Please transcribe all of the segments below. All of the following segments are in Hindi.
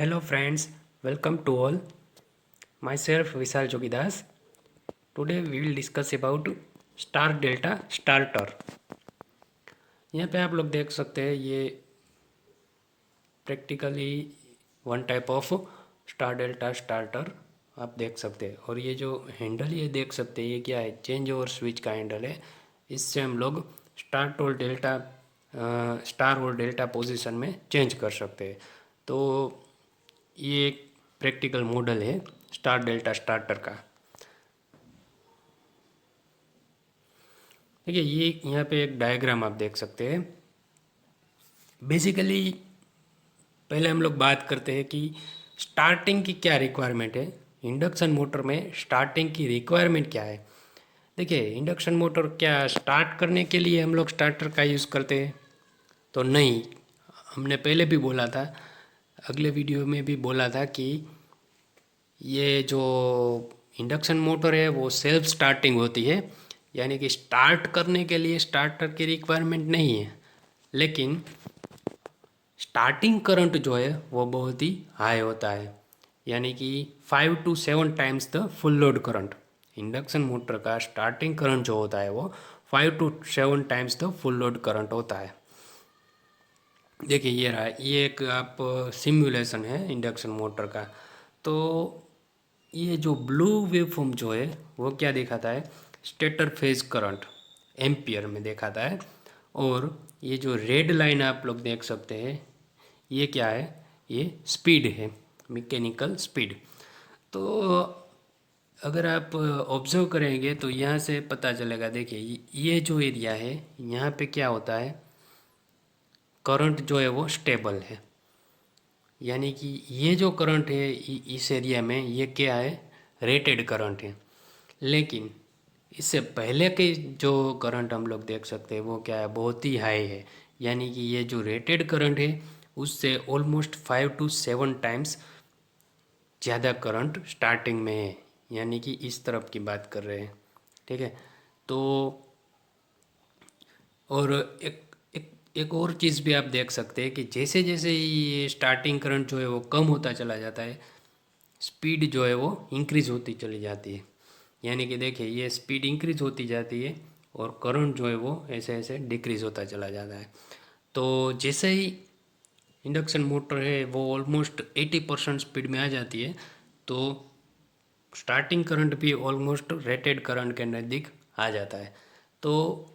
Hello friends, welcome to all. Myself Vishal Jogidas. Today we will discuss about star delta starter. यहाँ पे आप लोग देख सकते हैं ये practically one type of star delta starter आप देख सकते हैं। और ये जो हैंडल ये देख सकते हैं ये क्या है, चेंज ओवर स्विच का हैंडल है। इससे हम लोग स्टार और डेल्टा पोजीशन में चेंज कर सकते हैं। तो ये एक प्रैक्टिकल मॉडल है स्टार डेल्टा स्टार्टर का। देखिए ये यहाँ पे एक डायग्राम आप देख सकते हैं। बेसिकली पहले हम लोग बात करते हैं कि स्टार्टिंग की क्या रिक्वायरमेंट है। इंडक्शन मोटर में स्टार्टिंग की रिक्वायरमेंट क्या है। देखिए इंडक्शन मोटर क्या स्टार्ट करने के लिए हम लोग स्टार्टर का यूज़ करते हैं तो नहीं। हमने पहले भी बोला था, अगले वीडियो में भी बोला था कि ये जो इंडक्शन मोटर है वो सेल्फ स्टार्टिंग होती है, यानी कि स्टार्ट करने के लिए स्टार्टर की रिक्वायरमेंट नहीं है। लेकिन स्टार्टिंग करंट जो है वो बहुत ही हाई होता है, यानी कि 5 to 7 times the full load current. Induction motor का स्टार्टिंग करंट जो होता है वो 5 to 7 times the full load current होता है। देखिए ये रहा, ये एक आप सिमुलेशन है इंडक्शन मोटर का। तो ये जो ब्लू वेवफॉर्म जो है वो क्या दिखाता है, स्टेटर फेज करंट एम्पियर में दिखाता है। और ये जो रेड लाइन आप लोग देख सकते हैं ये क्या है, ये स्पीड है, मैकेनिकल स्पीड। तो अगर आप ऑब्जर्व करेंगे तो यहाँ से पता चलेगा। देखिए ये जो एरिया है यहाँ पे क्या होता है, करंट जो है वो स्टेबल है, यानी कि ये जो करंट है इस एरिया में ये क्या है, रेटेड करंट है। लेकिन इससे पहले के जो करंट हम लोग देख सकते हैं वो क्या है, बहुत ही हाई है। यानी कि ये जो रेटेड करंट है उससे ऑलमोस्ट 5 to 7 टाइम्स ज़्यादा करंट स्टार्टिंग में है, यानी कि इस तरफ की बात कर रहे हैं। ठीक है। तो और एक और चीज़ भी आप देख सकते हैं कि जैसे जैसे ये स्टार्टिंग करंट जो है वो कम होता चला जाता है, स्पीड जो है वो इंक्रीज़ होती चली जाती है। यानी कि देखिए ये स्पीड इंक्रीज़ होती जाती है और करंट जो है वो ऐसे ऐसे डिक्रीज़ होता चला जाता है। तो जैसे ही इंडक्शन मोटर है वो ऑलमोस्ट 80% स्पीड में आ जाती है तो स्टार्टिंग करंट भी ऑलमोस्ट रेटेड करंट के नज़दीक आ जाता है। तो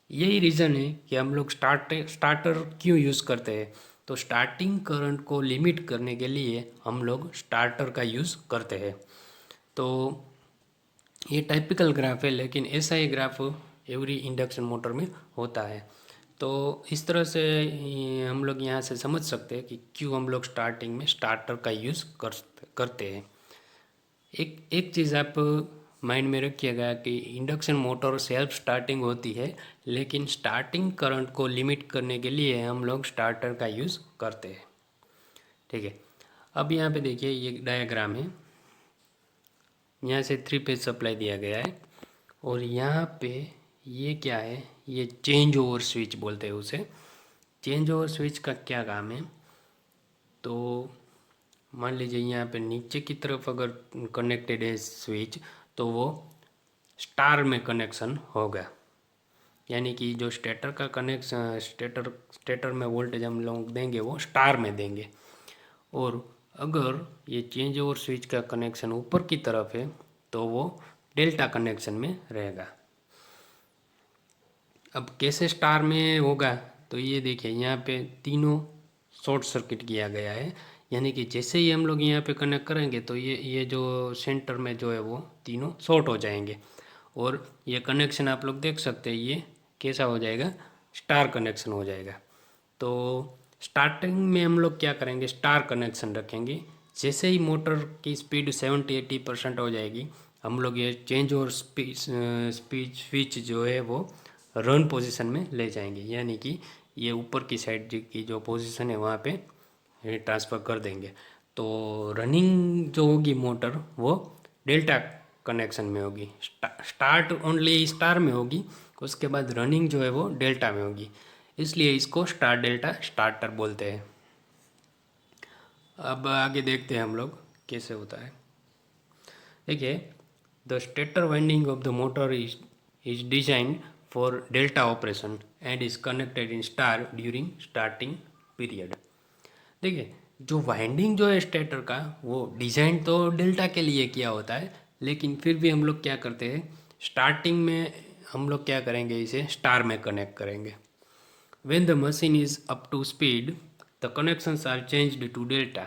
यही रीज़न है कि हम लोग स्टार्टर क्यों यूज़ करते हैं। तो स्टार्टिंग करंट को लिमिट करने के लिए हम लोग स्टार्टर का यूज़ करते हैं। तो ये टाइपिकल ग्राफ है, लेकिन ऐसा ही ग्राफ एवरी इंडक्शन मोटर में होता है। तो इस तरह से हम लोग यहाँ से समझ सकते हैं कि क्यों हम लोग स्टार्टिंग में स्टार्टर का यूज़ करते हैं। एक एक चीज़ आप माइंड में रखिएगा कि इंडक्शन मोटर सेल्फ स्टार्टिंग होती है, लेकिन स्टार्टिंग करंट को लिमिट करने के लिए हम लोग स्टार्टर का यूज़ करते हैं। ठीक है। अब यहाँ पे देखिए ये डायग्राम है, यहाँ से 3 फेज सप्लाई दिया गया है और यहाँ पे ये क्या है, ये चेंज ओवर स्विच बोलते हैं उसे। चेंज ओवर स्विच का क्या काम है, तो मान लीजिए यहाँ पे नीचे की तरफ अगर कनेक्टेड है स्विच तो वो स्टार में कनेक्शन होगा, यानी कि जो स्टेटर का कनेक्शन स्टेटर में वोल्टेज हम लोग देंगे वो स्टार में देंगे। और अगर ये चेंज ओवर स्विच का कनेक्शन ऊपर की तरफ है तो वो डेल्टा कनेक्शन में रहेगा। अब कैसे स्टार में होगा, तो ये देखिए यहाँ पे तीनों शॉर्ट सर्किट किया गया है, यानी कि जैसे ही हम लोग यहाँ पे कनेक्ट करेंगे तो ये जो सेंटर में जो है वो तीनों शॉर्ट हो जाएंगे। और ये कनेक्शन आप लोग देख सकते हैं ये कैसा हो जाएगा, स्टार कनेक्शन हो जाएगा। तो स्टार्टिंग में हम लोग क्या करेंगे, स्टार कनेक्शन रखेंगे। जैसे ही मोटर की स्पीड 70-80% हो जाएगी हम लोग ये चेंज और स्पीड स्विच जो है वो रन पोजीशन में ले जाएंगे, यानी कि ये ऊपर की साइड की जो पोजीशन है वहाँ पे ट्रांसफ़र कर देंगे। तो रनिंग जो होगी मोटर वो डेल्टा कनेक्शन में होगी, स्टार्ट ओनली स्टार में होगी, उसके बाद रनिंग जो है वो डेल्टा में होगी। इसलिए इसको स्टार डेल्टा स्टार्टर बोलते हैं। अब आगे देखते हैं हम लोग कैसे होता है। देखिए, the stator winding of the motor is designed for delta operation and is connected in star during starting period. देखिए, जो वाइंडिंग जो है स्टेटर का, वो डिजाइन तो डेल्टा के लिए किया होता है, लेकिन फिर भी हम लोग क्या करते हैं, स्टार्टिंग में हम लोग क्या करेंगे, इसे स्टार में कनेक्ट करेंगे। When the machine is up to speed, the connections are changed to delta।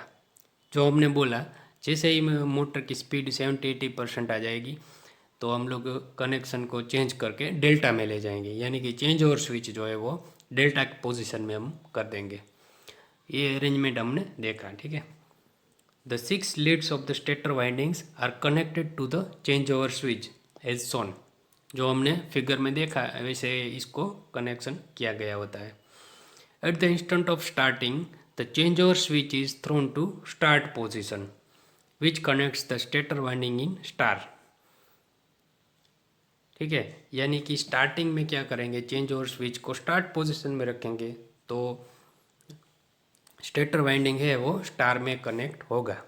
जो हमने बोला, जैसे ही मोटर की स्पीड 70-80% आ जाएगी तो हम लोग कनेक्शन को चेंज करके डेल्टा में ले जाएंगे, यानी कि चेंज ओवर स्विच जो है वो डेल्टा की पोजीशन में हम कर देंगे। ये अरेंजमेंट हमने देखा, ठीक है। The 6 leads of the stator windings are connected to the change over switch as shown. जो हमने फिगर में देखा वैसे इसको कनेक्शन किया गया होता है। At the instant of starting the change over switch is thrown to start position which connects the stator winding in star. ठीक है, यानी कि स्टार्टिंग में क्या करेंगे, चेंज ओवर स्विच को स्टार्ट पोजिशन में रखेंगे तो स्टेटर वाइंडिंग है वो स्टार में कनेक्ट होगा।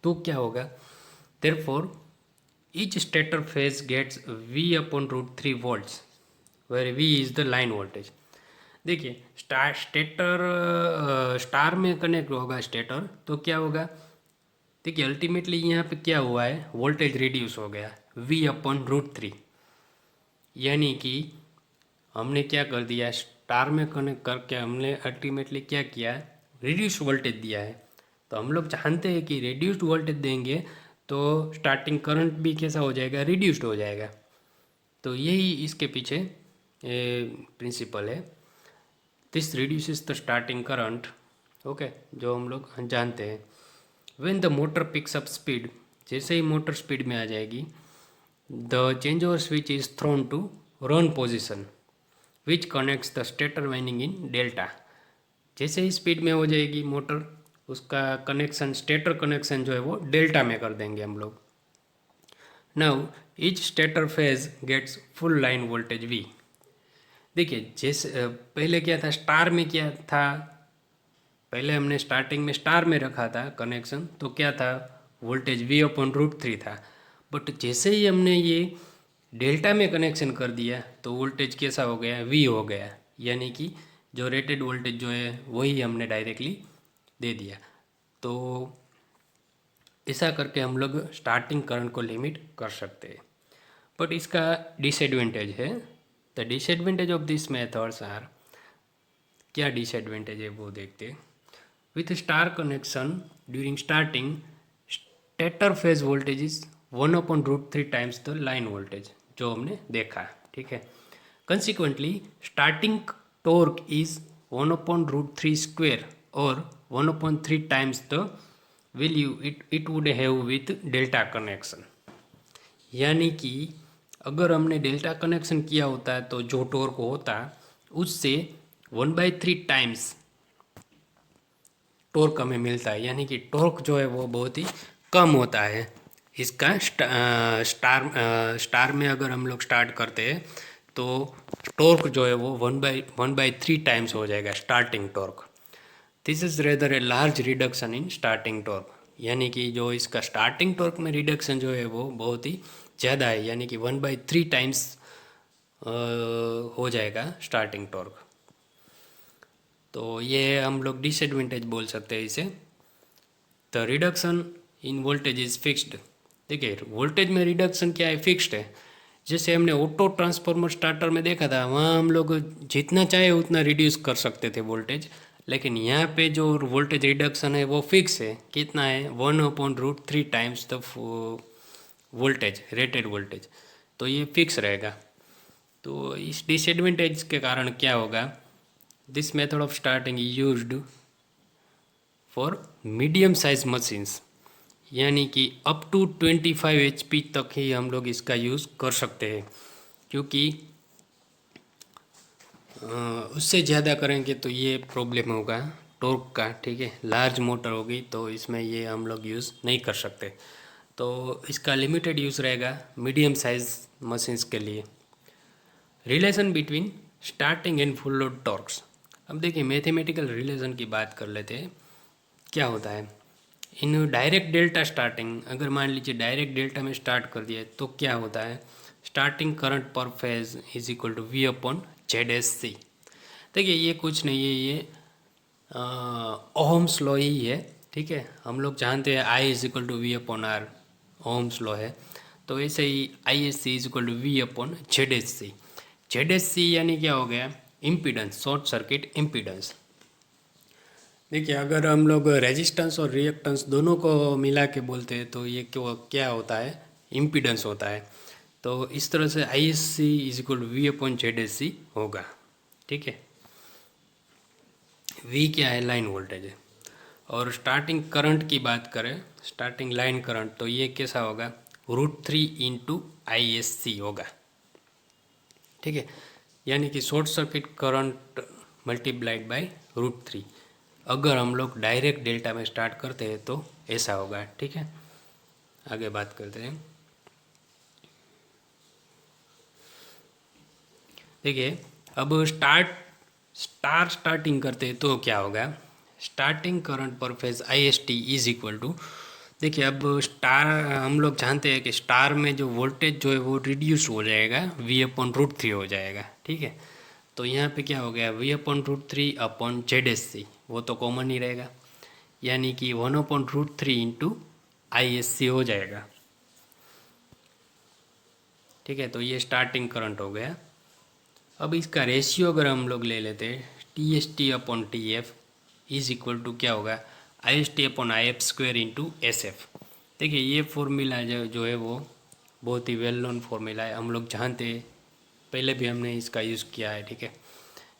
तो क्या होगा, therefore each stator phase gets V upon root 3 volts where V is the line voltage। देखिए, स्टार में कनेक्ट होगा स्टेटर, तो क्या होगा, देखिए अल्टीमेटली यहाँ पे क्या हुआ है, वोल्टेज रिड्यूस हो गया V अपॉन रूट 3। यानी कि हमने क्या कर दिया, स्टार में कनेक्ट करके हमने अल्टीमेटली क्या किया, रिड्यूस वोल्टेज दिया है। तो हम लोग जानते हैं कि रिड्यूस्ड वोल्टेज देंगे तो स्टार्टिंग करंट भी कैसा हो जाएगा, रिड्यूस्ड हो जाएगा। तो यही इसके पीछे प्रिंसिपल है। This reduces the starting current, okay, जो हम लोग जानते हैं। When the motor picks up speed, जैसे ही मोटर स्पीड में आ जाएगी, the change over switch is thrown to run position which connects the stator winding in delta. जैसे ही स्पीड में हो जाएगी मोटर, उसका कनेक्शन स्टेटर कनेक्शन जो है वो डेल्टा में कर देंगे हम लोग। Now each stator phase gets full line voltage V. देखिए, जैसे पहले क्या था, स्टार में क्या था, पहले हमने स्टार्टिंग में स्टार में रखा था कनेक्शन, तो क्या था, वोल्टेज वी अपॉन रूट 3 था। बट जैसे ही हमने ये डेल्टा में कनेक्शन कर दिया तो वोल्टेज कैसा हो गया, वी हो गया। यानी कि जो रेटेड वोल्टेज जो है वही हमने डायरेक्टली दे दिया। तो ऐसा करके हम लोग स्टार्टिंग करंट को लिमिट कर सकते हैं। बट इसका डिसएडवांटेज है, the disadvantage of this methods are, क्या डिसएडवांटेज है वो देखते हैं। With star connection during starting stator phase voltage is 1/√3 times the line voltage, जो हमने देखा, ठीक है। Consequently starting torque is 1/√3 square और 1/3 times the value it would have with delta connection. यानी कि अगर हमने डेल्टा कनेक्शन किया होता है तो जो टॉर्क होता उससे 1/3 टाइम्स टॉर्क हमें मिलता है। यानी कि टॉर्क जो है वो बहुत ही कम होता है इसका। स्टार में अगर हम लोग स्टार्ट करते हैं तो टॉर्क जो है वो 1/3 टाइम्स हो जाएगा starting torque. This is rather a large reduction in starting torque. यानी कि जो इसका स्टार्टिंग टॉर्क में रिडक्शन जो है वो बहुत ही ज़्यादा है, यानी कि 1/3 टाइम्स हो जाएगा स्टार्टिंग टॉर्क। तो ये हम लोग डिसएडवांटेज बोल सकते हैं इसे। The reduction in voltage is fixed. देखिए, वोल्टेज में रिडक्शन क्या है, फिक्स्ड है। जैसे हमने ऑटो ट्रांसफार्मर स्टार्टर में देखा था, वहाँ हम लोग जितना चाहे उतना रिड्यूस कर सकते थे वोल्टेज, लेकिन यहाँ पे जो वोल्टेज रिडक्शन है वो फिक्स है। कितना है, 1/√3 times the voltage, rated voltage. तो ये फिक्स रहेगा। तो इस डिसएडवांटेज के कारण क्या होगा, this method of starting is used for medium size machines, यानी कि अप टू 25 HP तक ही हम लोग इसका यूज़ कर सकते हैं। क्योंकि उससे ज़्यादा करेंगे तो ये प्रॉब्लम होगा टॉर्क का, ठीक है। लार्ज मोटर होगी तो इसमें ये हम लोग यूज़ नहीं कर सकते। तो इसका लिमिटेड यूज़ रहेगा मीडियम साइज मशीन्स के लिए। Relation between starting and full load torques. अब देखिए, मैथमेटिकल रिलेशन की बात कर लेते हैं। क्या होता है, इन डायरेक्ट डेल्टा स्टार्टिंग, अगर मान लीजिए डायरेक्ट डेल्टा में स्टार्ट कर दिया तो क्या होता है, starting current per phase is equal to V upon Z S C. देखिए ये कुछ नहीं है, ये ओहम्स लॉ ही है, ठीक है। हम लोग जानते हैं I is equal to V upon R, ohm's law है। तो ऐसे ही I S C is equal to V upon Z S C. Z S C यानी क्या हो गया, इम्पीडेंस, शॉर्ट सर्किट इम्पीडेंस। देखिए अगर हम लोग रेजिस्टेंस और रिएक्टेंस दोनों को मिला के बोलते हैं तो ये क्यों क्या होता है, इम्पीडेंस होता है। तो इस तरह से I S C is equal to V upon Z S C होगा, ठीक है। वी क्या है, लाइन वोल्टेज है। और स्टार्टिंग करंट की बात करें, स्टार्टिंग लाइन करंट, तो ये कैसा होगा, √3 इंटू आई एस सी होगा, ठीक है। यानी कि short circuit current multiplied by √3। अगर हम लोग डायरेक्ट डेल्टा में स्टार्ट करते हैं तो ऐसा होगा, ठीक है। आगे बात करते हैं। देखिए अब स्टार्टिंग करते हैं तो क्या होगा, starting current per phase I S T is equal to, देखिए अब स्टार हम लोग जानते हैं कि स्टार में जो वोल्टेज जो है वो रिड्यूस हो जाएगा, वी अपॉन √3 हो जाएगा, ठीक है। तो यहाँ पे क्या हो गया, V upon √3 upon Z S C, वो तो कॉमन ही रहेगा, यानी कि 1/√3 इंटू आई एस सी हो जाएगा, ठीक है। तो ये स्टार्टिंग करंट हो गया। अब इसका रेशियो अगर हम लोग ले लेते हैं, T S T upon T F is equal to क्या होगा, I S T upon I F square into S F. देखिए ये फॉर्मूला जो है वो बहुत ही वेल नोन फॉर्मूला है, हम लोग जानते हैं, पहले भी हमने इसका यूज़ किया है, ठीक है।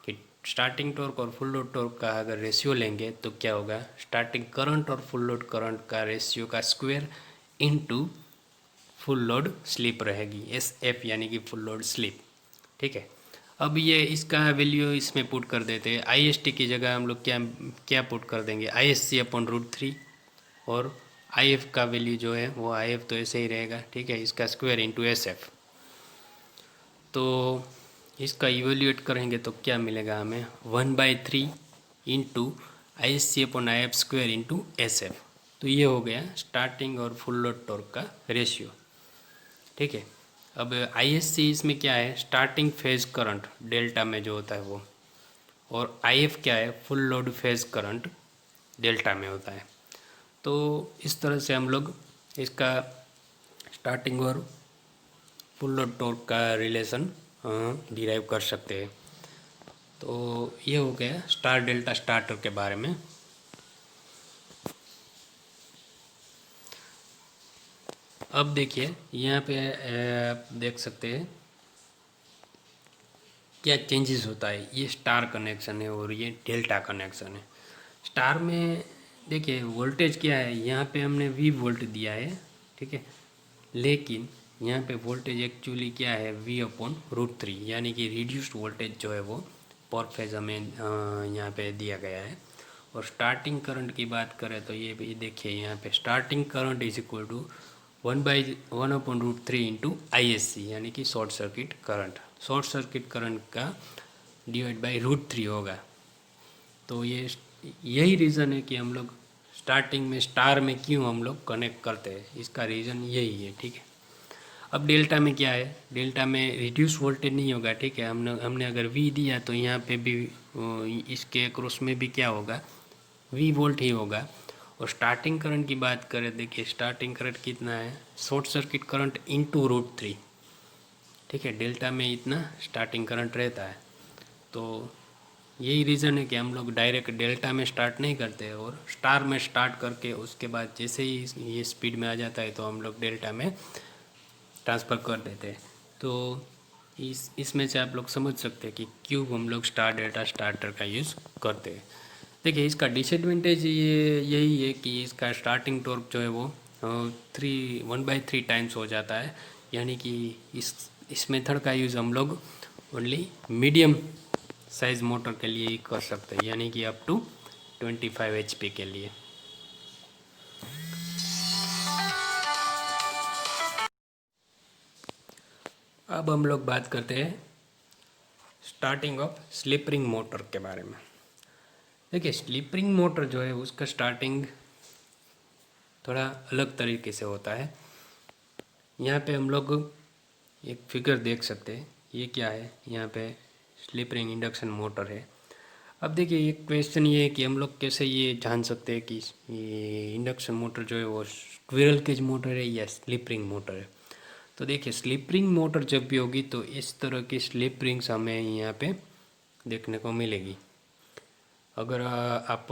कि स्टार्टिंग टॉर्क और फुल लोड टॉर्क का अगर रेशियो लेंगे तो क्या होगा, स्टार्टिंग करंट और फुल लोड करंट का रेशियो का square into full load slip रहेगी, एस एफ यानी कि फुल लोड स्लिप, ठीक है। अब ये इसका वैल्यू इसमें पुट कर देते हैं, आई एस टी की जगह हम लोग क्या क्या पुट कर देंगे, आई एस सी अपॉन √3, और आई एफ का वैल्यू जो है वो आई एफ तो ऐसे ही रहेगा, ठीक है, इसका स्क्वायर इंटू एस एफ। तो इसका इवेल्यूएट करेंगे तो क्या मिलेगा हमें, 1/3 into I S C upon I F square into S F. तो ये हो गया स्टार्टिंग और फुल लोड टॉर्क का रेशियो, ठीक है। अब आई एस सी इसमें क्या है, स्टार्टिंग फेज करंट डेल्टा में जो होता है वो, और आई एफ क्या है, full load phase current delta में होता है। तो इस तरह से हम लोग इसका स्टार्टिंग और फुल लोड टॉर्क का रिलेशन डिराइव कर सकते हैं। तो ये हो गया स्टार डेल्टा स्टार्टर के बारे में। अब देखिए यहाँ पे आप देख सकते हैं क्या चेंजेस होता है, ये स्टार कनेक्शन है और ये डेल्टा कनेक्शन है। स्टार में देखिए वोल्टेज क्या है, यहाँ पे हमने V वोल्ट दिया है, ठीक है, लेकिन यहाँ पे वोल्टेज एक्चुअली क्या है, V अपॉन √3, यानी कि रिड्यूस्ड वोल्टेज जो है वो पर फेज हमें यहाँ पे दिया गया है। और स्टार्टिंग करंट की बात करें तो ये भी देखिए यहाँ पे starting current is equal to 1/1/√3 into I S C, यानी कि short circuit current, short circuit current का डिवाइड बाई √3 होगा। तो ये यही रीज़न है कि हम लोग स्टार्टिंग में स्टार में क्यों हम लोग कनेक्ट करते हैं, इसका रीज़न यही है, ठीक है। अब डेल्टा में क्या है, डेल्टा में रिड्यूस वोल्टेज नहीं होगा, ठीक है। हमने अगर वी दिया तो यहाँ पे भी इसके क्रॉस में भी क्या होगा, वी वोल्ट ही होगा। और स्टार्टिंग करंट की बात करें, देखिए स्टार्टिंग करंट कितना है, शॉर्ट सर्किट करंट इंटू √3, ठीक है, डेल्टा में इतना स्टार्टिंग करंट रहता है। तो यही रीज़न है कि हम लोग डायरेक्ट डेल्टा में स्टार्ट नहीं करते और स्टार में स्टार्ट करके उसके बाद जैसे ही ये स्पीड में आ जाता है तो हम लोग डेल्टा में ट्रांसफ़र कर देते हैं। तो इसमें से आप लोग समझ सकते हैं कि क्यों हम लोग स्टार डेल्टा स्टार्टर का यूज़ करते हैं। देखिए इसका डिसएडवांटेज ये यही है कि इसका स्टार्टिंग टॉर्क जो है वो 1/3 टाइम्स हो जाता है, यानी कि इस मेथड का यूज़ हम लोग ओनली मीडियम साइज़ मोटर के लिए ही कर सकते हैं, यानी कि अप टू 25 HP के लिए। अब हम लोग बात करते हैं starting of slip ring motor के बारे में। देखिए स्लिप रिंग मोटर जो है उसका स्टार्टिंग थोड़ा अलग तरीके से होता है। यहाँ पे हम लोग एक फिगर देख सकते हैं, ये क्या है, यहाँ pay slip ring induction motor है। अब देखिए एक क्वेश्चन ये है कि हम लोग कैसे ये जान सकते हैं कि ये इंडक्शन मोटर जो है वो स्क्विरल केज मोटर है या स्लिप रिंग मोटर है। तो देखिए स्लिप रिंग मोटर जब भी होगी तो इस तरह की स्लिप रिंग्स हमें यहाँ पे देखने को मिलेगी। अगर आप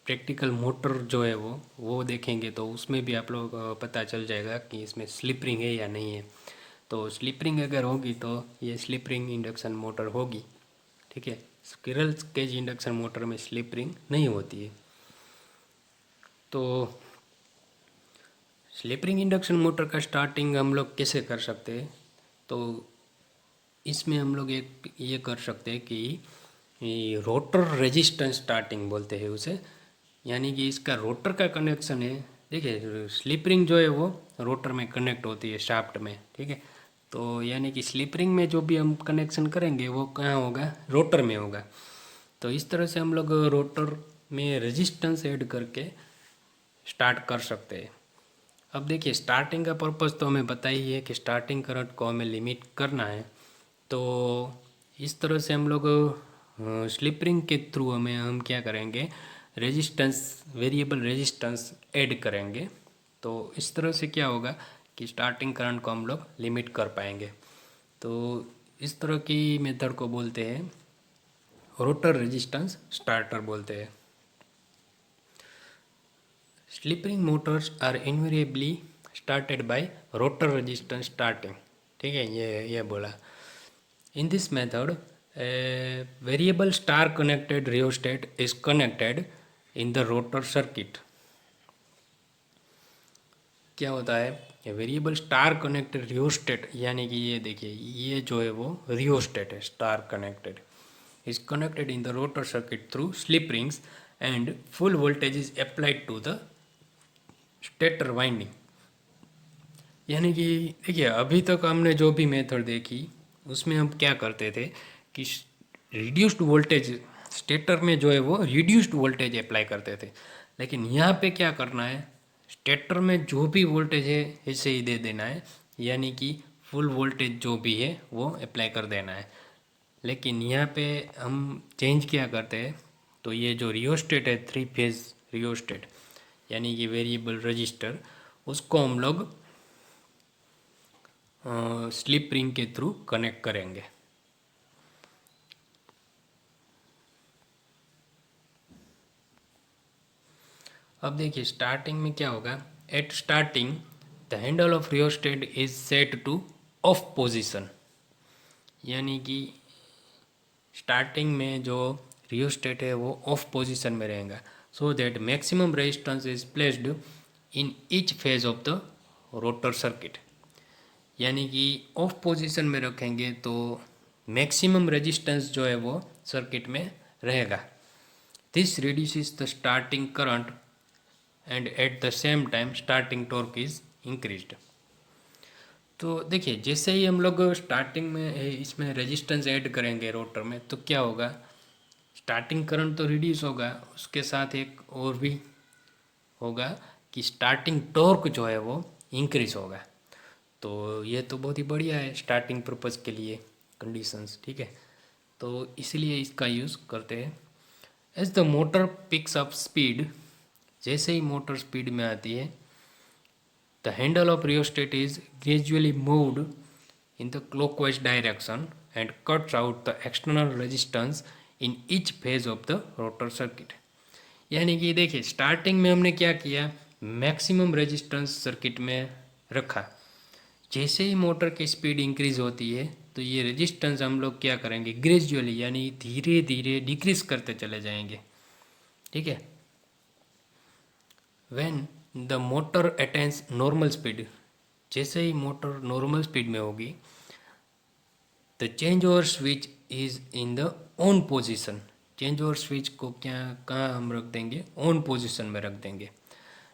प्रैक्टिकल मोटर जो है वो देखेंगे तो उसमें भी आप लोग पता चल जाएगा कि इसमें स्लिप रिंग है या नहीं है। तो स्लिप रिंग अगर होगी तो ये स्लिप रिंग इंडक्शन मोटर होगी, ठीक है। स्क्विरल केज इंडक्शन मोटर में स्लिप रिंग नहीं होती है। तो स्लिप रिंग इंडक्शन मोटर का स्टार्टिंग हम लोग कैसे कर सकते हैं, तो इसमें हम लोग एक ये कर सकते हैं कि ये रोटर रेजिस्टेंस स्टार्टिंग बोलते हैं उसे, यानी कि इसका रोटर का कनेक्शन है। देखिए स्लिप रिंग जो है वो रोटर में कनेक्ट होती है शाफ्ट में, ठीक है। तो यानी कि स्लिप रिंग में जो भी हम कनेक्शन करेंगे वो कहाँ होगा, रोटर में होगा। तो इस तरह से हम लोग रोटर में रेजिस्टेंस ऐड करके स्टार्ट कर सकते हैं। अब देखिए स्टार्टिंग का पर्पज़ तो हमें पता ही है कि स्टार्टिंग करंट को हमें लिमिट करना है। तो इस तरह से हम लोग स्लिप रिंग के थ्रू हम क्या करेंगे, रेजिस्टेंस, वेरिएबल रेजिस्टेंस ऐड करेंगे। तो इस तरह से क्या होगा कि स्टार्टिंग करंट को हम लोग लिमिट कर पाएंगे। तो इस तरह की मेथड को बोलते हैं रोटर रेजिस्टेंस स्टार्टर बोलते हैं। Slip ring motors are invariably started by rotor resistance starting, ठीक है, ये बोला। In this method variable star connected rheostat is connected in the rotor circuit. क्या होता है वेरिएबल स्टार कनेक्टेड रियोस्टेट, यानी कि ये देखिए ये जो है वो रियोस्टेट है, star connected, is connected in the rotor circuit through slip rings and full voltage is applied to the stator winding। यानी कि देखिए अभी तक हमने जो भी मेथड देखी उसमें हम क्या करते थे कि रिड्यूस्ड वोल्टेज स्टेटर में जो है वो रिड्यूस्ड वोल्टेज अप्लाई करते थे, लेकिन यहाँ पे क्या करना है, स्टेटर में जो भी वोल्टेज है ऐसे ही दे देना है, यानी कि फुल वोल्टेज जो भी है वो अप्लाई कर देना है। लेकिन यहाँ पे हम चेंज क्या करते हैं, तो ये जो रियोस्टेट है 3 फेज रियोस्टेट यानी कि वेरिएबल रजिस्टर, उसको हम लोग स्लिप रिंग के थ्रू कनेक्ट करेंगे। अब देखिए स्टार्टिंग में क्या होगा, at starting the handle of rheostat is set to off position, यानी कि स्टार्टिंग में जो रियोस्टेट है वो ऑफ पोजीशन में रहेगा, so that maximum resistance is placed in each phase of the rotor circuit. यानी कि ऑफ पोजीशन में रखेंगे तो मैक्सिमम रेजिस्टेंस जो है वो सर्किट में रहेगा। This reduces the starting current and at the same time starting torque is increased. तो देखिए जैसे ही हम लोग स्टार्टिंग में इसमें रेजिस्टेंस ऐड करेंगे रोटर में तो क्या होगा, स्टार्टिंग करंट तो रिड्यूस होगा, उसके साथ एक और भी होगा कि स्टार्टिंग टॉर्क जो है वो इंक्रीज होगा। तो ये तो बहुत ही बढ़िया है स्टार्टिंग पर्पज़ के लिए कंडीशंस, ठीक है। तो इसलिए इसका यूज़ करते हैं। As the motor picks up speed, जैसे ही मोटर स्पीड में आती है, the handle of rheostat is gradually moved in the clockwise direction and cuts out the external resistance in each phase of the rotor circuit. यानी कि देखिए स्टार्टिंग में हमने क्या किया, मैक्सिमम रेजिस्टेंस सर्किट में रखा, जैसे ही मोटर की स्पीड इंक्रीज होती है तो ये रेजिस्टेंस हम लोग क्या करेंगे, ग्रेजुअली यानी धीरे धीरे डिक्रीज करते चले जाएंगे, ठीक है। When the motor attains normal speed, जैसे ही मोटर नॉर्मल स्पीड में होगी, the change over switch is in the on position. Change over switch को क्या कहाँ हम रख देंगे, ऑन पोजिशन में रख देंगे।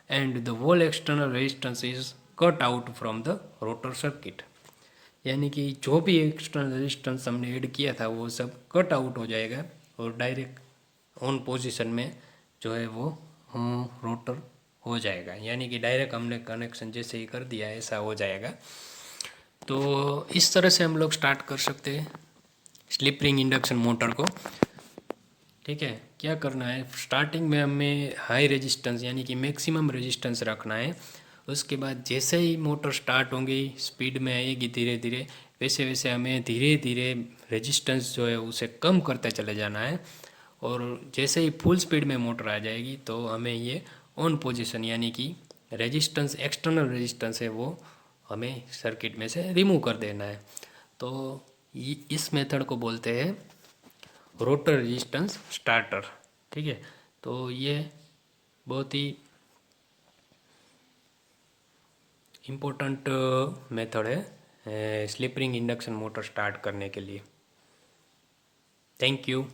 And the whole external resistance is cut out from the rotor circuit, यानी कि जो भी एक्सटर्नल रेजिस्टेंस हमने ऐड किया था वो सब कट आउट हो जाएगा और डायरेक्ट ऑन पोजीशन में जो है वो रोटर हो जाएगा, यानी कि डायरेक्ट हमने कनेक्शन जैसे ही कर दिया ऐसा हो जाएगा। तो इस तरह से हम लोग स्टार्ट कर सकते हैं स्लिप रिंग इंडक्शन मोटर को। ठीक है, क्या करना है, स्टार्टिंग में हमें हाई रेजिस्टेंस यानी कि मैक्सिमम रेजिस्टेंस रखना है। उसके बाद जैसे ही मोटर स्टार्ट होंगी, स्पीड में आएगी धीरे धीरे, वैसे वैसे हमें धीरे धीरे रेजिस्टेंस जो है उसे कम करते चले जाना है। और जैसे ही फुल स्पीड में मोटर आ जाएगी तो हमें ये ऑन पोजीशन यानी कि रेजिस्टेंस, एक्सटर्नल रेजिस्टेंस है वो हमें सर्किट में से रिमूव कर देना है। तो इस मेथड को बोलते हैं रोटर रेजिस्टेंस स्टार्टर। ठीक है, तो ये बहुत ही इम्पोर्टेंट मेथड है slip ring induction motor start करने के लिए। Thank you.